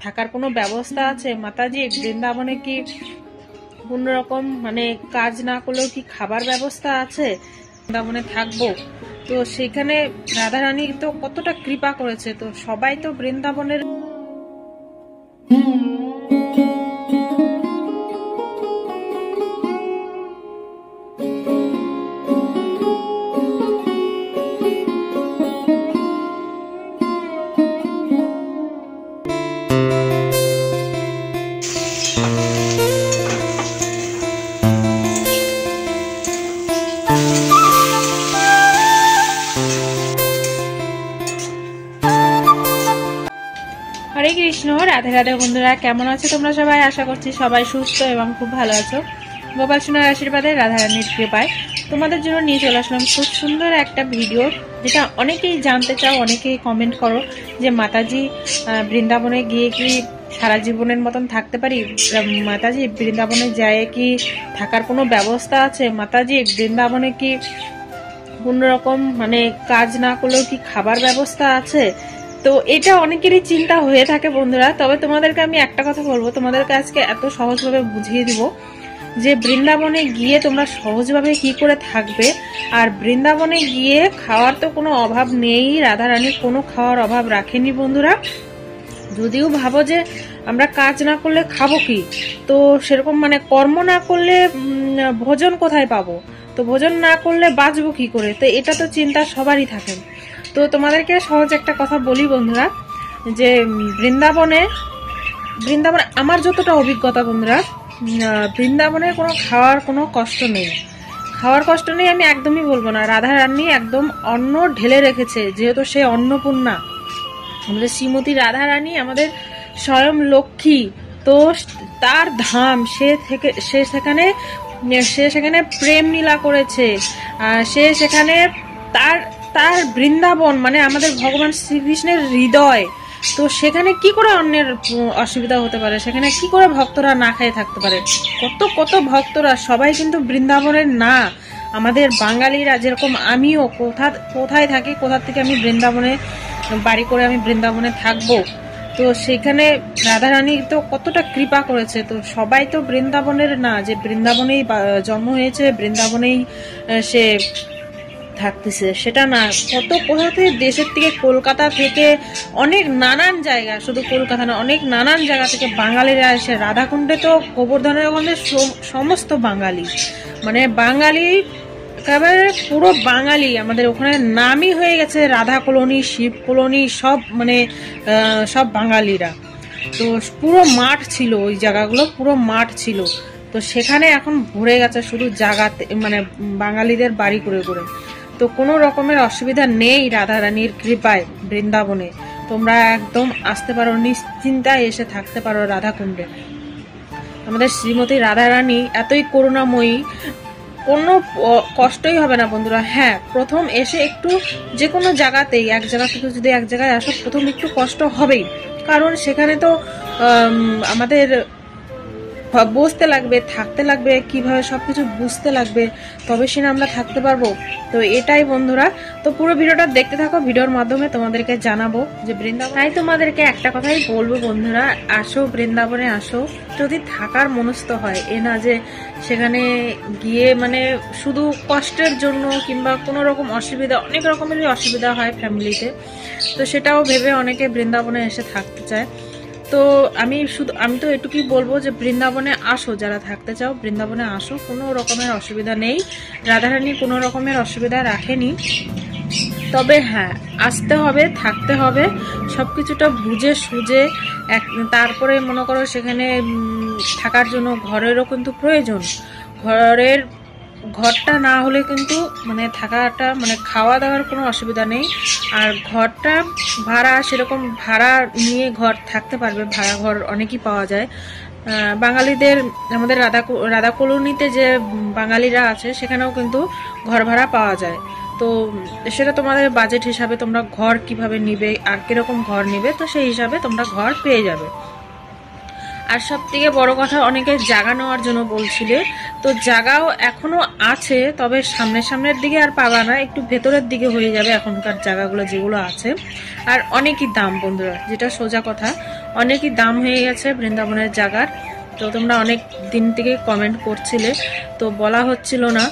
থাকার কোনো ব্যবস্থা আছে মাতাজি? বৃন্দাবনে কি কোন রকম মানে কাজ না করলেও কি খাবার ব্যবস্থা আছে? বৃন্দাবনে থাকবো তো সেখানে রাধারানী তো কতটা কৃপা করেছে, তো সবাই তো বৃন্দাবনের হরে কৃষ্ণ। রাধে রাধে বন্ধুরা, কেমন আছো তোমরা সবাই? আশা করছি সবাই সুস্থ এবং খুব ভালো আছো। গোপাল সোনার আশীর্বাদে, রাধারানীর কৃপায় তোমাদের জন্য নিয়ে চলে আসলাম খুব সুন্দর একটা ভিডিও, যেটা অনেকেই জানতে চাও, অনেকেই কমেন্ট করো যে মাতাজি বৃন্দাবনে গিয়ে কি সারা জীবনের মতন থাকতে পারি? মাতাজি বৃন্দাবনে যায় কি থাকার কোনো ব্যবস্থা আছে? মাতাজি বৃন্দাবনে কি কোন রকম মানে কাজ না করলেও কি খাবার ব্যবস্থা আছে? তো এটা অনেকেরই চিন্তা হয়ে থাকে বন্ধুরা। তবে তোমাদেরকে আমি একটা কথা বলবো, তোমাদেরকে আজকে এত সহজভাবে বুঝিয়ে দিব যে বৃন্দাবনে গিয়ে তোমরা সহজভাবে কি করে থাকবে। আর বৃন্দাবনে গিয়ে খাওয়ার তো কোনো অভাব নেই, রাধারানীর কোনো খাওয়ার অভাব রাখেনি বন্ধুরা। যদিও ভাবো যে আমরা কাজ না করলে খাবো কি, তো সেরকম মানে কর্ম না করলে ভোজন কোথায় পাবো, তো ভোজন না করলে বাঁচবো কি করে, তো এটা তো চিন্তা সবারই থাকে। তো তোমাদেরকে সহজ একটা কথা বলি বন্ধুরা, যে বৃন্দাবনে আমার যতটা অভিজ্ঞতা বন্ধুরা, বৃন্দাবনে কোনো খাওয়ার কোনো কষ্ট নেই। খাওয়ার কষ্ট নেই আমি একদমই বলবো না। রাধারানী একদম অন্ন ঢেলে রেখেছে, যেহেতু সে অন্নপূর্ণা, আমাদের শ্রীমতী রাধারানী আমাদের স্বয়ং লক্ষ্মী। তো তার ধাম, সে সেখানে প্রেম লীলা করেছে, সে সেখানে তার বৃন্দাবন মানে আমাদের ভগবান শ্রীকৃষ্ণের হৃদয়। তো সেখানে কি করে অন্যের অসুবিধা হতে পারে? সেখানে কি করে ভক্তরা না খেয়ে থাকতে পারে? কত কত ভক্তরা, সবাই কিন্তু বৃন্দাবনের না। আমাদের বাঙালিরা যেরকম আমিও কোথায় থাকি, কোথা থেকে আমি বৃন্দাবনে বাড়ি করে আমি বৃন্দাবনে থাকবো, তো সেখানে রাধারানী তো কতটা কৃপা করেছে। তো সবাই তো বৃন্দাবনের না যে বৃন্দাবনেই জন্ম হয়েছে, বৃন্দাবনেই সে থাকতেছে, সেটা না। কোথা থেকে দেশের থেকে, কলকাতা থেকে, অনেক নানান জায়গা, শুধু কলকাতা না, অনেক নানান জায়গা থেকে বাঙালিরা এসে রাধাকুণ্ডে। তো গোবর্ধনের ওখানে সমস্ত বাঙালি, মানে বাঙালি একেবারে পুরো বাঙালি। আমাদের ওখানে নামই হয়ে গেছে রাধা কলোনি, শিব কলোনি, সব মানে সব বাঙালিরা। তো পুরো মাঠ ছিল, ওই জায়গাগুলো পুরো মাঠ ছিল। তো সেখানে এখন ভরে গেছে শুধু জায়গাতে, মানে বাঙালিদের বাড়ি করে করে। তো কোনো রকমের অসুবিধা নেই রাধারানীর কৃপায়। বৃন্দাবনে তোমরা একদম আসতে পারো, নিশ্চিন্তায় এসে থাকতে পারো রাধাকুণ্ডে। আমাদের শ্রীমতী রাধারানী এতই করুণাময়ী, কোনো কষ্টই হবে না বন্ধুরা। হ্যাঁ, প্রথম এসে একটু যে কোনো জায়গাতেই, এক জায়গা থেকে যদি এক জায়গায় আসো, প্রথম একটু কষ্ট হবেই, কারণ সেখানে তো আমাদের বসতে লাগবে, থাকতে লাগবে, কিভাবে সবকিছু বুঝতে লাগবে, তবে সেটা আমরা থাকতে পারবো। তো এটাই বন্ধুরা। তো পুরো ভিডিওটা দেখতে থাকো, ভিডিওর মাধ্যমে তোমাদেরকে জানাবো যে বৃন্দাবন। তাই তোমাদেরকে একটা কথাই বলবো বন্ধুরা, আসো বৃন্দাবনে আসো, যদি থাকার মনস্থ হয়। এ না যে সেখানে গিয়ে মানে শুধু কষ্টের জন্য কিংবা কোনো রকম অসুবিধা, অনেক রকমেরই অসুবিধা হয় ফ্যামিলিতে, তো সেটাও ভেবে অনেকে বৃন্দাবনে এসে থাকতে চায়। তো আমি তো এটুকুই বলবো যে বৃন্দাবনে আসো, যারা থাকতে চাও বৃন্দাবনে আসো, কোনো রকমের অসুবিধা নেই। রাধারানী কোনো রকমের অসুবিধা রাখেনি। তবে হ্যাঁ, আসতে হবে, থাকতে হবে, সবকিছুটা বুঝে সুঝে। তারপরে মনে করো সেখানে থাকার জন্য ঘরেরও কিন্তু প্রয়োজন। ঘরটা না হলে কিন্তু মানে থাকাটা মানে খাওয়া দাওয়ার কোনো অসুবিধা নেই। আর ঘরটা ভাড়া, সেরকম ভাড়া নিয়ে ঘর থাকতে পারবে, ভাড়া ঘর অনেকই পাওয়া যায়। বাঙালিদের, আমাদের রাধা কলোনিতে যে বাঙালিরা আছে সেখানেও কিন্তু ঘর ভাড়া পাওয়া যায়। তো সেটা তোমাদের বাজেট হিসাবে তোমরা ঘর কিভাবে নিবে আর কিরকম ঘর নিবে, তো সেই হিসাবে তোমরা ঘর পেয়ে যাবে। আর সব থেকে বড় কথা, অনেকে জায়গা নেওয়ার জন্য বলছিলে, তো জায়গাও এখনো আছে, তবে সামনের দিকে আর পাবা না, একটু ভেতরের দিকে হয়ে যাবে এখনকার জায়গাগুলো যেগুলো আছে। আর অনেকই দাম বন্ধুরা, যেটা সোজা কথা, অনেকই দাম হয়ে গেছে বৃন্দাবনের জায়গার। তো তোমরা অনেক দিন থেকে কমেন্ট করছিলে, তো বলা হচ্ছিল না,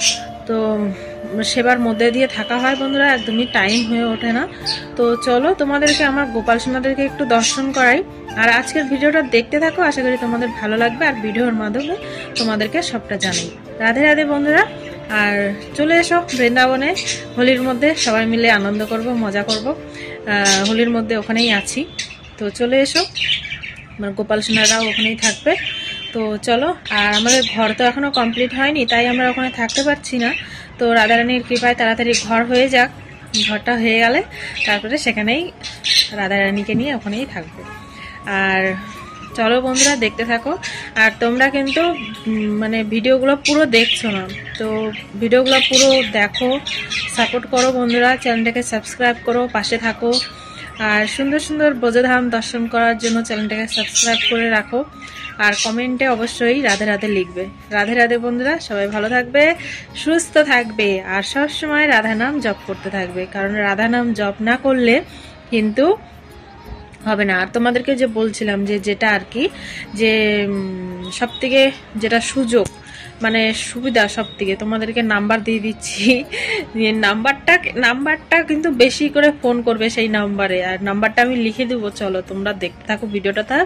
তো সেবার মধ্যে দিয়ে থাকা হয় বন্ধুরা, একদমই টাইম হয়ে ওঠে না। তো চলো তোমাদেরকে আমার গোপাল সোনাদেরকে একটু দর্শন করাই, আর আজকের ভিডিওটা দেখতে থাকো, আশা করি তোমাদের ভালো লাগবে, আর ভিডিওর মাধ্যমে তোমাদেরকে সবটা জানাই। রাধে রাধে বন্ধুরা। আর চলে এসো বৃন্দাবনে, হোলির মধ্যে সবাই মিলে আনন্দ করব, মজা করব, হোলির মধ্যে ওখানেই আছি। তো চলে এসো, আমার গোপাল সোনারাও ওখানেই থাকবে। তো চলো, আর আমাদের ঘর তো এখনো কমপ্লিট হয়নি, তাই আমরা ওখানে থাকতে পারছি না। তো রাধারানীর কৃপায় তাড়াতাড়ি ঘর হয়ে যাক, ঘরটা হয়ে গেলে তারপরে সেখানেই রাধারানীকে নিয়ে ওখানেই থাকবো। আর চলো বন্ধুরা, দেখতে থাকো। আর তোমরা কিন্তু মানে ভিডিওগুলো পুরো দেখছো না, তো ভিডিওগুলো পুরো দেখো, সাপোর্ট করো বন্ধুরা, চ্যানেলটাকে সাবস্ক্রাইব করো, পাশে থাকো। আর সুন্দর সুন্দর ব্রজধাম দর্শন করার জন্য চ্যানেলটাকে সাবস্ক্রাইব করে রাখো। আর কমেন্টে অবশ্যই রাধে রাধে লিখবে। রাধে রাধে বন্ধুরা, সবাই ভালো থাকবে, সুস্থ থাকবে, আর সবসময় রাধা নাম জপ করতে থাকবে, কারণ রাধা নাম জপ না করলে কিন্তু হবে না। আর তোমাদেরকে যে বলছিলাম যে যেটা আর কি, যে সব থেকে যেটা সুযোগ মানে সুবিধা, সব থেকে তোমাদেরকে নাম্বার দিয়ে দিচ্ছি, নাম্বারটা কিন্তু বেশি করে ফোন করবে সেই নাম্বারে, আর নাম্বারটা আমি লিখে দেবো, চলো তোমরা দেখতে থাকো ভিডিওটা।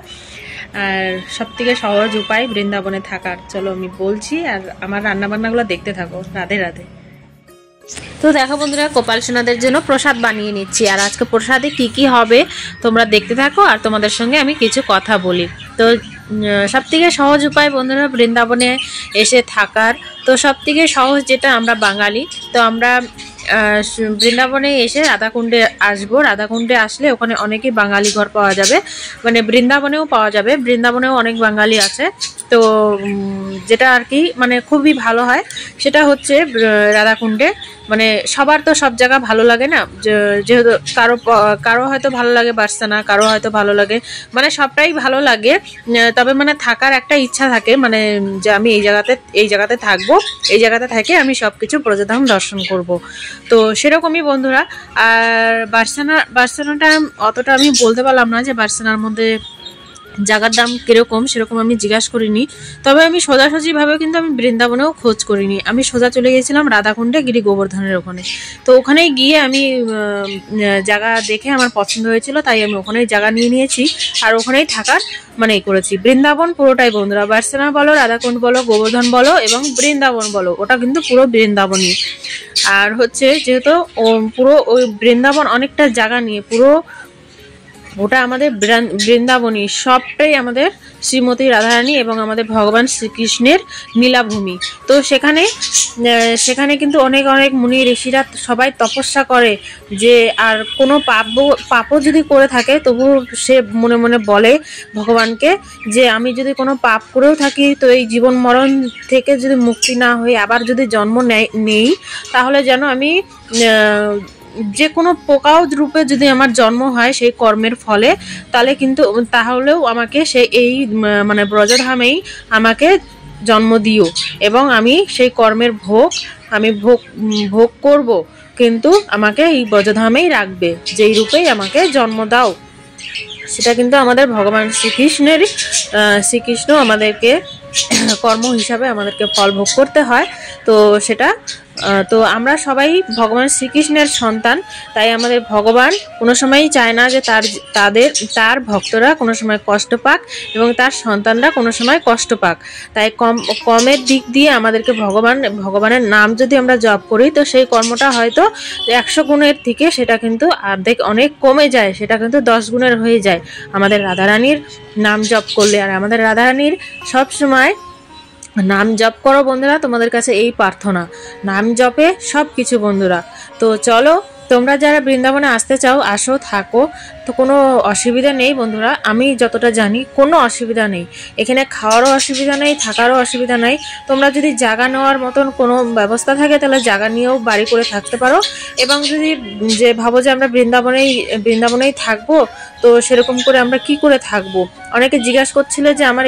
আর সব থেকে সহজ উপায় বৃন্দাবনে থাকার, চলো আমি বলছি, আর আমার রান্নাবান্নাগুলো দেখতে থাকো। রাধে রাধে। তো দেখো বন্ধুরা, গোপাল সোনাদের জন্য প্রসাদ বানিয়ে নিচ্ছি, আর আজকে প্রসাদে কি কি হবে তোমরা দেখতে থাকো, আর তোমাদের সঙ্গে আমি কিছু কথা বলি। তো সব থেকে সহজ উপায় বন্ধুরা বৃন্দাবনে এসে থাকার, তো সব থেকে সহজ যেটা, আমরা বাঙালি, তো আমরা বৃন্দাবনে এসে রাধাকুণ্ডে আসবো। রাধাকুণ্ডে আসলে ওখানে অনেকই বাঙালি ঘর পাওয়া যাবে, মানে বৃন্দাবনেও পাওয়া যাবে, বৃন্দাবনেও অনেক বাঙালি আছে। তো যেটা আর কি মানে খুবই ভালো হয় সেটা হচ্ছে রাধাকুণ্ডে, মানে সবার তো সব জায়গা ভালো লাগে না, যেহেতু কারো হয়তো ভালো লাগে বার্সানা, কারো হয়তো ভালো লাগে, মানে সবটাই ভালো লাগে, তবে মানে থাকার একটা ইচ্ছা থাকে, মানে যে আমি এই জায়গাতে থাকবো, এই জায়গাতে থেকে আমি সবকিছু ব্রজধাম দর্শন করব। তো সেরকমই বন্ধুরা। আর বার্সানাটা অতটা আমি বলতে পারলাম না যে বার্সানার মধ্যে জায়গার দাম কিরকম, সেরকম আমি জিজ্ঞাসা করিনি, তবে আমি সোজাসুজিভাবে কিন্তু আমি বৃন্দাবনেও খোঁজ করিনি, আমি সোজা চলে গেছিলাম রাধাকুণ্ডে গিরি গোবর্ধনের ওখানে। তো ওখানেই গিয়ে আমি জায়গা দেখে আমার পছন্দ হয়েছিল, তাই আমি ওখানেই জায়গা নিয়ে নিয়েছি, আর ওখানেই থাকার মানে করেছি। বৃন্দাবন পুরোটাই বন্ধুরা, বার্সেনা বলো, রাধাকুণ্ড বলো, গোবর্ধন বলো এবং বৃন্দাবন বলো, ওটা কিন্তু পুরো বৃন্দাবনই। আর হচ্ছে যেহেতু পুরো ওই বৃন্দাবন অনেকটা জায়গা নিয়ে, পুরো ওটা আমাদের বৃন্দাবনী, সবটাই আমাদের শ্রীমতী রাধারানী এবং আমাদের ভগবান শ্রীকৃষ্ণের নীলাভূমি। তো সেখানে কিন্তু অনেক মুনি ঋষিরা সবাই তপস্যা করে, যে আর কোনো পাপও যদি করে থাকে তবু সে মনে মনে বলে ভগবানকে, যে আমি যদি কোনো পাপ করেও থাকি, তো এই জীবন মরণ থেকে যদি মুক্তি না হয়ে আবার যদি জন্ম নেই, তাহলে যেন আমি যে কোনো পোকাও রূপে যদি আমার জন্ম হয় সেই কর্মের ফলে, তাহলেও আমাকে এই মানে ব্রজধামেই আমাকে জন্ম দিও, এবং আমি সেই কর্মের আমি ভোগ করব, কিন্তু আমাকে এই ব্রজধামেই রাখবে, যেই রূপেই আমাকে জন্ম দাও। সেটা কিন্তু আমাদের ভগবান শ্রীকৃষ্ণ আমাদেরকে কর্ম হিসাবে আমাদেরকে ফল ভোগ করতে হয়। তো সেটা তো আমরা সবাই ভগবান শ্রীকৃষ্ণের সন্তান, তাই আমাদের ভগবান কোনো সময়ই চায় না যে তার ভক্তরা কোনো সময় কষ্ট পাক এবং তার সন্তানরা কোনো সময় কষ্ট পাক। তাই কর্মের দিক দিয়ে আমাদেরকে ভগবানের নাম যদি আমরা জপ করি, তো সেই কর্মটা হয়তো 100 গুণের থেকে সেটা কিন্তু অনেক কমে যায়, সেটা কিন্তু 10 গুণের হয়ে যায় আমাদের রাধারানীর নাম জপ করলে। আর আমাদের রাধারানীর সব সময় নাম জপ করো বন্ধুরা, তোমাদের কাছে এই প্রার্থনা, নাম জপে সব কিছু বন্ধুরা। তো চলো, তোমরা যারা বৃন্দাবনে আসতে চাও আসো, থাকো, তো কোনো অসুবিধা নেই বন্ধুরা, আমি যতটা জানি কোনো অসুবিধা নেই। এখানে খাওয়ারও অসুবিধা নেই, থাকারও অসুবিধা নেই। তোমরা যদি জায়গা নেওয়ার মতন কোনো ব্যবস্থা থাকে তাহলে জায়গা নিয়েও বাড়ি করে থাকতে পারো। এবং যদি যে ভাবো যে আমরা বৃন্দাবনেই থাকবো, তো সেরকম করে আমরা কি করে থাকবো। অনেকে জিজ্ঞাসা করছিল যে আমার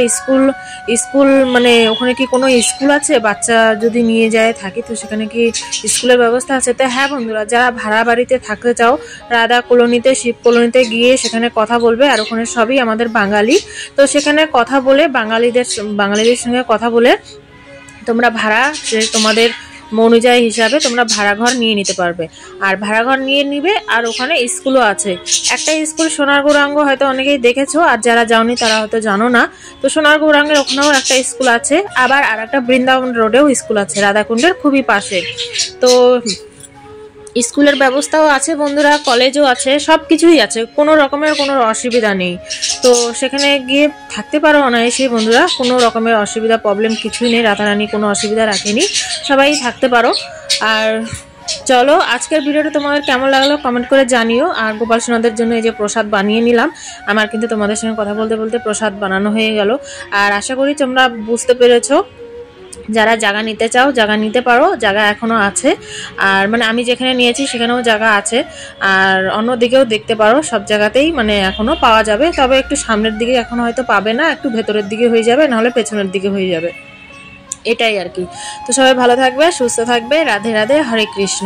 স্কুল মানে ওখানে কি কোনো স্কুল আছে, বাচ্চা যদি নিয়ে যায় থাকি তো সেখানে কি স্কুলের ব্যবস্থা আছে। তো হ্যাঁ বন্ধুরা, যারা ভাড়া বাড়িতে থাকতে চাও রাধা কলোনিতে, শিব কলোনিতে গিয়ে সেখানে কথা বলবে। আর ওখানে সবই আমাদের বাঙালি, তো সেখানে কথা বলে বাঙালিদের সঙ্গে কথা বলে তোমরা ভাড়া তোমাদের অনুযায়ী হিসাবে তোমরা ভাড়া ঘর নিয়ে নিতে পারবে। আর ভাড়া ঘর নিয়ে নিবে। আর ওখানে স্কুলও আছে, একটা স্কুল সোনার গৌরাঙ্গ, হয়তো অনেকেই দেখেছো, আর যারা যাওনি তারা হয়তো জানো না। তো সোনার গৌরাঙ্গের ওখানেও একটা স্কুল আছে, আবার আর একটা বৃন্দাবন রোডেও স্কুল আছে, রাধাকুণ্ডের খুবই পাশে। তো স্কুলের ব্যবস্থাও আছে বন্ধুরা, কলেজও আছে, সব কিছুই আছে, কোনো রকমের কোনো অসুবিধা নেই। তো সেখানে গিয়ে থাকতে পারো অনায়াসেই বন্ধুরা, কোনো রকমের অসুবিধা প্রবলেম কিছুই নেই, রাধারানী কোনো অসুবিধা রাখেনি, সবাই থাকতে পারো। আর চলো, আজকের ভিডিওটা তোমাদের কেমন লাগলো কমেন্ট করে জানিও। আর গোপাল সোনাদের জন্য এই যে প্রসাদ বানিয়ে নিলাম, আমার কিন্তু তোমাদের সঙ্গে কথা বলতে বলতে প্রসাদ বানানো হয়ে গেল। আর আশা করি তোমরা বুঝতে পেরেছো, যারা জায়গা নিতে চাও জায়গা নিতে পারো, জায়গা এখনো আছে। আর মানে আমি যেখানে নিয়েছি সেখানেও জায়গা আছে, আর অন্য দিকেও দেখতে পারো, সব জায়গাতেই মানে এখনো পাওয়া যাবে। তবে একটু সামনের দিকে এখনো হয়তো পাবে না, একটু ভেতরের দিকে হয়ে যাবে, নাহলে পেছনের দিকে হয়ে যাবে, এটাই আর কি। তো সবাই ভালো থাকবে, সুস্থ থাকবে। রাধে রাধে, হরে কৃষ্ণ।